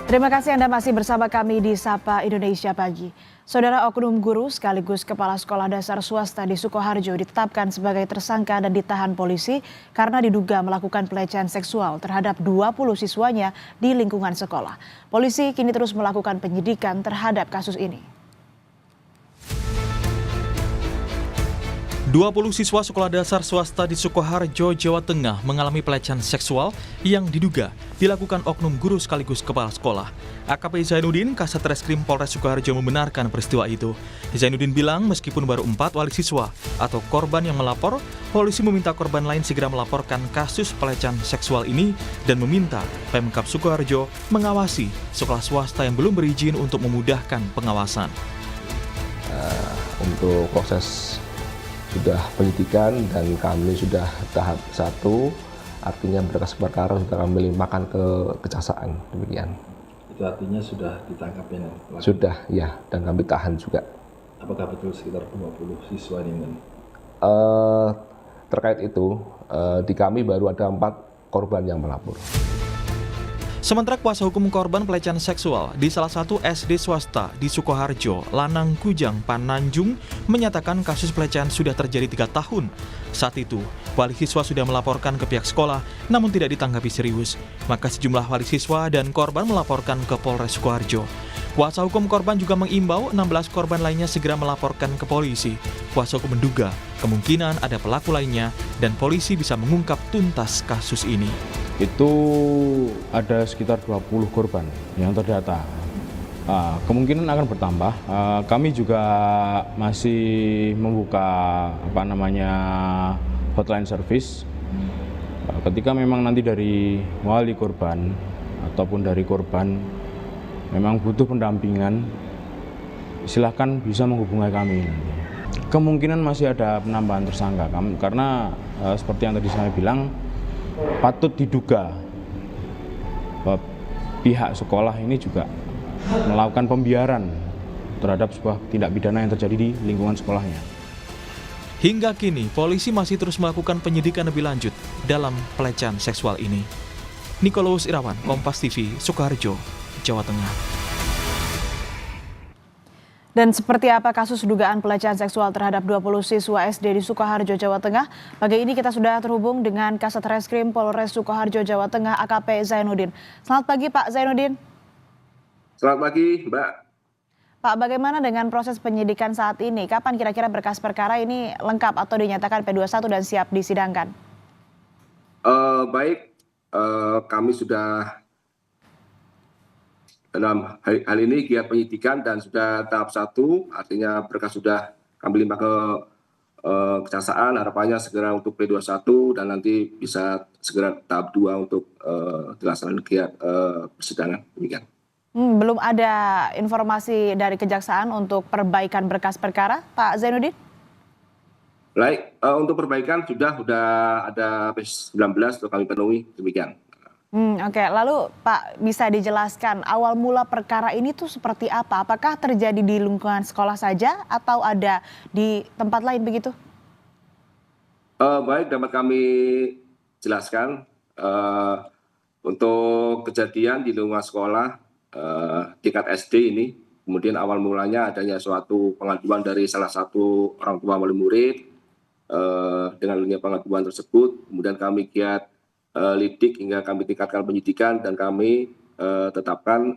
Terima kasih Anda masih bersama kami di Sapa Indonesia Pagi. Saudara oknum guru sekaligus kepala sekolah dasar swasta di Sukoharjo ditetapkan sebagai tersangka dan ditahan polisi karena diduga melakukan pelecehan seksual terhadap 20 siswanya di lingkungan sekolah. Polisi kini terus melakukan penyidikan terhadap kasus ini. 20 siswa sekolah dasar swasta di Sukoharjo, Jawa Tengah mengalami pelecehan seksual yang diduga dilakukan oknum guru sekaligus kepala sekolah. AKP Zainuddin, Kasat Reskrim Polres Sukoharjo membenarkan peristiwa itu. Zainuddin bilang meskipun baru 4 wali siswa atau korban yang melapor, polisi meminta korban lain segera melaporkan kasus pelecehan seksual ini dan meminta Pemkab Sukoharjo mengawasi sekolah swasta yang belum berizin untuk memudahkan pengawasan. Untuk proses sudah penyidikan dan kami sudah tahap 1, artinya berkas perkara sudah kami limpahkan ke kejaksaan, demikian. Itu artinya sudah ditangkap ya? Sudah, ya, dan kami tahan juga. Apakah betul sekitar 20 siswa ini? Terkait itu, di kami baru ada 4 korban yang melapor. Sementara kuasa hukum korban pelecehan seksual di salah satu SD swasta di Sukoharjo, Lanang Kujang, Pananjung, menyatakan kasus pelecehan sudah terjadi 3 tahun. Saat itu, wali siswa sudah melaporkan ke pihak sekolah, namun tidak ditanggapi serius. Maka sejumlah wali siswa dan korban melaporkan ke Polres Sukoharjo. Kuasa hukum korban juga mengimbau 16 korban lainnya segera melaporkan ke polisi. Kuasa hukum menduga kemungkinan ada pelaku lainnya dan polisi bisa mengungkap tuntas kasus ini. Itu ada sekitar 20 korban yang terdata. Kemungkinan akan bertambah. Kami juga masih membuka hotline service. Ketika memang nanti dari wali korban ataupun dari korban memang butuh pendampingan, silahkan bisa menghubungi kami. Kemungkinan masih ada penambahan tersangka karena seperti yang tadi saya bilang, patut diduga bahwa pihak sekolah ini juga melakukan pembiaran terhadap sebuah tindak pidana yang terjadi di lingkungan sekolahnya. Hingga kini, polisi masih terus melakukan penyidikan lebih lanjut dalam pelecehan seksual ini. Nikolaus Irawan, Kompas TV, Sukoharjo, Jawa Tengah. Dan seperti apa kasus dugaan pelecehan seksual terhadap 20 siswa SD di Sukoharjo, Jawa Tengah? Pagi ini kita sudah terhubung dengan Kasat Reskrim Polres Sukoharjo, Jawa Tengah, AKP Zainuddin. Selamat pagi Pak Zainuddin. Selamat pagi Mbak. Pak, bagaimana dengan proses penyidikan saat ini? Kapan kira-kira berkas perkara ini lengkap atau dinyatakan P21 dan siap disidangkan? Baik, kami sudah dalam hal ini giat penyidikan dan sudah tahap 1, artinya berkas sudah kami limpah ke kejaksaan, harapannya segera untuk P21 dan nanti bisa segera tahap 2 untuk dilaksanakan giat persidangan. Demikian. Belum ada informasi dari kejaksaan untuk perbaikan berkas perkara, Pak Zainuddin? Baik, untuk perbaikan sudah ada P19 untuk kami penuhi, demikian. Oke, lalu Pak bisa dijelaskan awal mula perkara ini tuh seperti apa? Apakah terjadi di lingkungan sekolah saja atau ada di tempat lain begitu? Baik, dapat kami jelaskan untuk kejadian di lingkungan sekolah tingkat SD ini, kemudian awal mulanya adanya suatu pengaduan dari salah satu orang tua wali murid. Dengan pengaduan tersebut, kemudian kami giat lidik hingga kami tingkatkan penyidikan dan kami tetapkan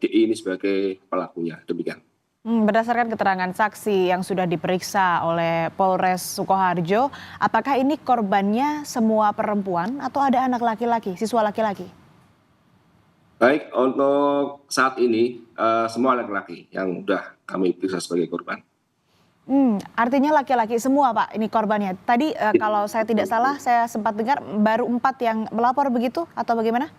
DI ini sebagai pelakunya. Demikian. Berdasarkan keterangan saksi yang sudah diperiksa oleh Polres Sukoharjo, apakah ini korbannya semua perempuan atau ada anak laki-laki, siswa laki-laki? Baik, untuk saat ini semua laki-laki yang sudah kami periksa sebagai korban. Artinya laki-laki semua Pak ini korbannya. Tadi kalau saya tidak salah saya sempat dengar baru 4 yang melapor begitu atau bagaimana?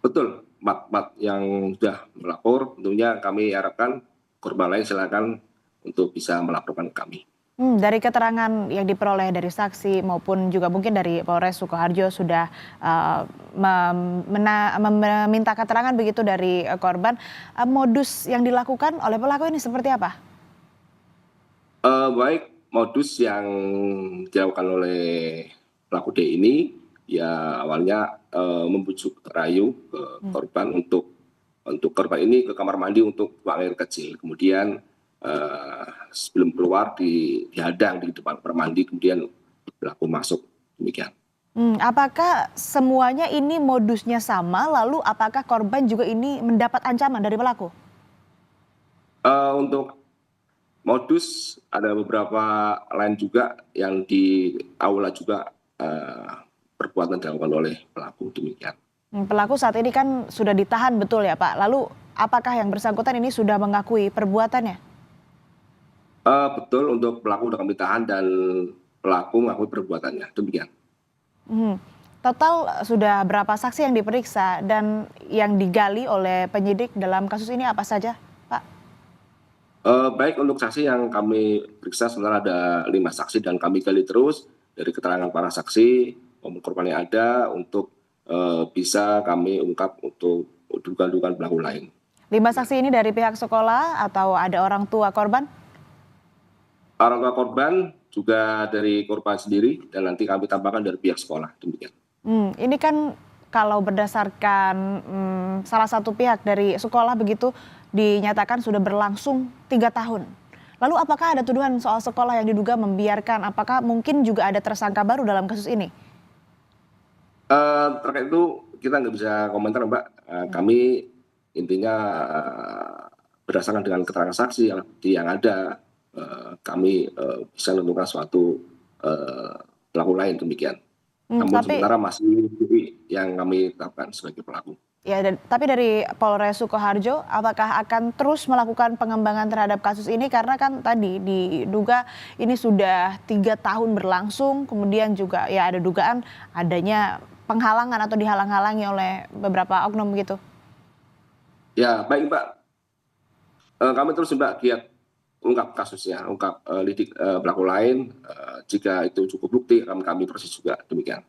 Betul, 4 yang sudah melapor. Tentunya kami harapkan korban lain silakan untuk bisa melaporkan ke kami. Dari keterangan yang diperoleh dari saksi maupun juga mungkin dari Polres Sukoharjo sudah meminta keterangan begitu dari korban. Modus yang dilakukan oleh pelaku ini seperti apa? Baik, modus yang dilakukan oleh pelaku D ini ya awalnya membujuk rayu ke korban untuk untuk korban ini ke kamar mandi untuk buang air kecil. Kemudian sebelum keluar dihadang di depan kamar mandi, kemudian pelaku masuk, demikian. Apakah semuanya ini modusnya sama, lalu apakah korban juga ini mendapat ancaman dari pelaku? Untuk modus ada beberapa lain juga yang di aula juga perbuatan dilakukan oleh pelaku, demikian. Pelaku saat ini kan sudah ditahan betul ya Pak, lalu apakah yang bersangkutan ini sudah mengakui perbuatannya? Betul, untuk pelaku sudah kami tahan dan pelaku mengakui perbuatannya, demikian. Total sudah berapa saksi yang diperiksa dan yang digali oleh penyidik dalam kasus ini apa saja Pak? Baik, untuk saksi yang kami periksa sebenarnya ada 5 saksi dan kami gali terus dari keterangan para saksi maupun korban yang ada untuk bisa kami ungkap untuk dugaan-dugaan pelaku lain. 5 saksi ini dari pihak sekolah atau ada orang tua korban? Orang tua korban juga dari korban sendiri dan nanti kami tambahkan dari pihak sekolah, demikian. Ini kan kalau berdasarkan salah satu pihak dari sekolah begitu dinyatakan sudah berlangsung 3 tahun. Lalu apakah ada tuduhan soal sekolah yang diduga membiarkan? Apakah mungkin juga ada tersangka baru dalam kasus ini? Terkait itu kita nggak bisa komentar, Mbak. Kami intinya berdasarkan dengan keterangan saksi, alat bukti yang ada, kami bisa menemukan suatu pelaku lain, demikian. Namun sementara masih yang kami tetapkan sebagai pelaku. Ya, tapi dari Polres Sukoharjo, apakah akan terus melakukan pengembangan terhadap kasus ini? Karena kan tadi diduga ini sudah 3 tahun berlangsung, kemudian juga ya ada dugaan adanya penghalangan atau dihalang-halangi oleh beberapa oknum gitu. Ya, baik Mbak. Kami terus Mbak giat ungkap kasusnya, ungkap lidik pelaku lain. Jika itu cukup bukti, kami proses juga, demikian.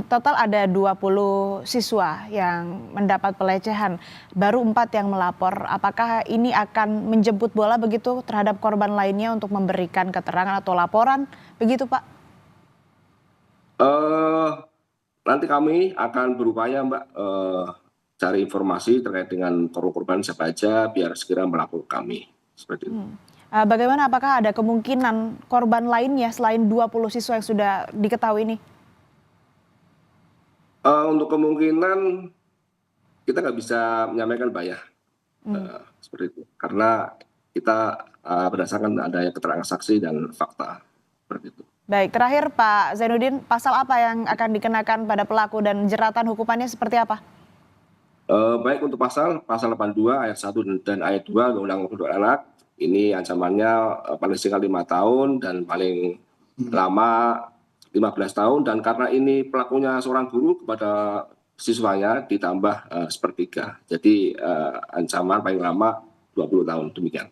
Total ada 20 siswa yang mendapat pelecehan, baru 4 yang melapor. Apakah ini akan menjemput bola begitu terhadap korban lainnya untuk memberikan keterangan atau laporan, begitu Pak? Nanti kami akan berupaya Mbak cari informasi terkait dengan korban siapa aja biar segera melapor kami, seperti itu. Bagaimana, apakah ada kemungkinan korban lainnya selain 20 siswa yang sudah diketahui ini? Untuk kemungkinan kita nggak bisa menyampaikan Mbak ya, seperti itu. Karena kita berdasarkan adanya keterangan saksi dan fakta, seperti itu. Baik, terakhir Pak Zainuddin, pasal apa yang akan dikenakan pada pelaku dan jeratan hukumannya seperti apa? Baik, untuk pasal 82 ayat 1 dan ayat 2 Undang-Undang Perlindungan Anak, ini ancamannya paling singkat 5 tahun dan paling lama 15 tahun, dan karena ini pelakunya seorang guru kepada siswanya ditambah sepertiga. Jadi ancaman paling lama 20 tahun, demikian.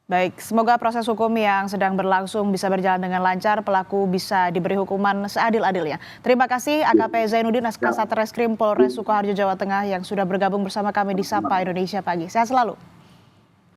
Baik, semoga proses hukum yang sedang berlangsung bisa berjalan dengan lancar, pelaku bisa diberi hukuman seadil-adilnya. Terima kasih AKP Zainuddin, Kasat Reskrim Polres Sukoharjo, Jawa Tengah yang sudah bergabung bersama kami di Sapa Indonesia Pagi. Sehat selalu.